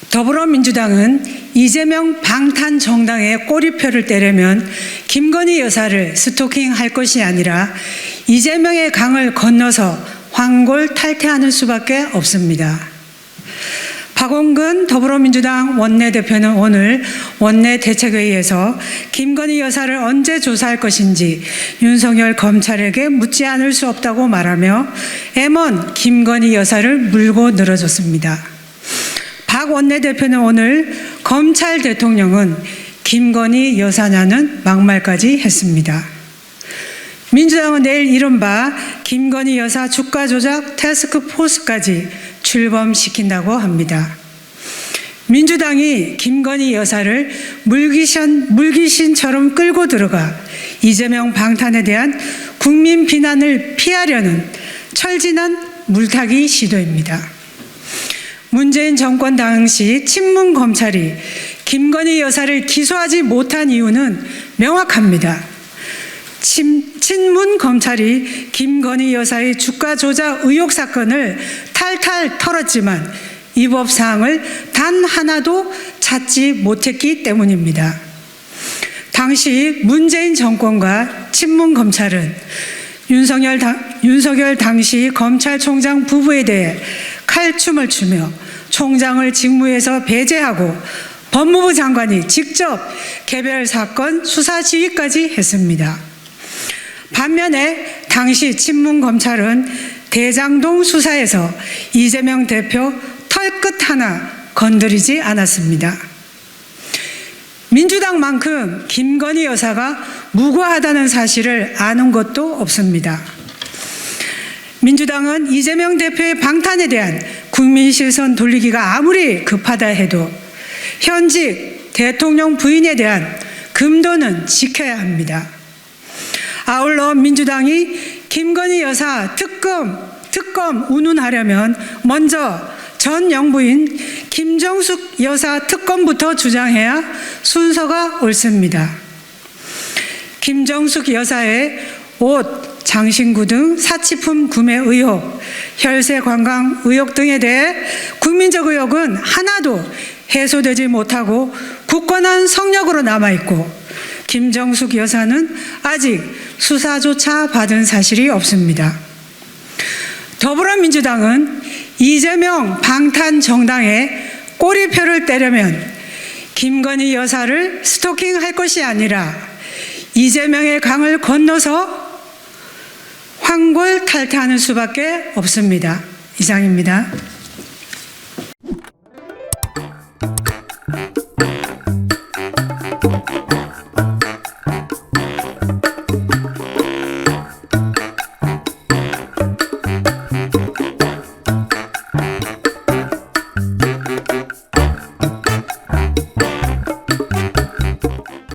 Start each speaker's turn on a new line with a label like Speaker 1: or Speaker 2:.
Speaker 1: 더불어민주당은 이재명 방탄 정당에 꼬리표를 때리면 김건희 여사를 스토킹할 것이 아니라 이재명의 강을 건너서 황골 탈퇴하는 수밖에 없습니다. 박원근 더불어민주당 원내대표는 오늘 원내대책회의에서 김건희 여사를 언제 조사할 것인지 윤석열 검찰에게 묻지 않을 수 없다고 말하며 M1 김건희 여사를 물고 늘어졌습니다. 박 원내대표는 오늘 검찰 대통령은 김건희 여사냐는 막말까지 했습니다. 민주당은 내일 이른바 김건희 여사 주가 조작 태스크포스까지 출범시킨다고 합니다. 민주당이 김건희 여사를 물귀신처럼 끌고 들어가 이재명 방탄에 대한 국민 비난을 피하려는 철진한 물타기 시도입니다. 문재인 정권 당시 친문 검찰이 김건희 여사를 기소하지 못한 이유는 명확합니다. 친문 검찰이 김건희 여사의 주가 조작 의혹 사건을 탈탈 털었지만 위법 사항을 단 하나도 찾지 못했기 때문입니다. 당시 문재인 정권과 친문 검찰은 윤석열 당시 검찰총장 부부에 대해 칼춤을 추며 총장을 직무에서 배제하고 법무부 장관이 직접 개별 사건 수사 지휘까지 했습니다. 반면에 당시 친문 검찰은 대장동 수사에서 이재명 대표 털끝 하나 건드리지 않았습니다. 민주당만큼 김건희 여사가 무고하다는 사실을 아는 것도 없습니다. 민주당은 이재명 대표의 방탄에 대한 국민 시선 돌리기가 아무리 급하다 해도 현직 대통령 부인에 대한 금도는 지켜야 합니다. 아울러 민주당이 김건희 여사 특검 운운하려면 먼저 전 영부인 김정숙 여사 특검부터 주장해야 순서가 옳습니다. 김정숙 여사의 옷, 장신구 등 사치품 구매 의혹, 혈세 관광 의혹 등에 대해 국민적 의혹은 하나도 해소되지 못하고 굳건한 성역으로 남아있고 김정숙 여사는 아직 수사조차 받은 사실이 없습니다. 더불어민주당은 이재명 방탄 정당에 꼬리표를 때리면 김건희 여사를 스토킹할 것이 아니라 이재명의 강을 건너서 황골 탈퇴하는 수밖에 없습니다. 이상입니다.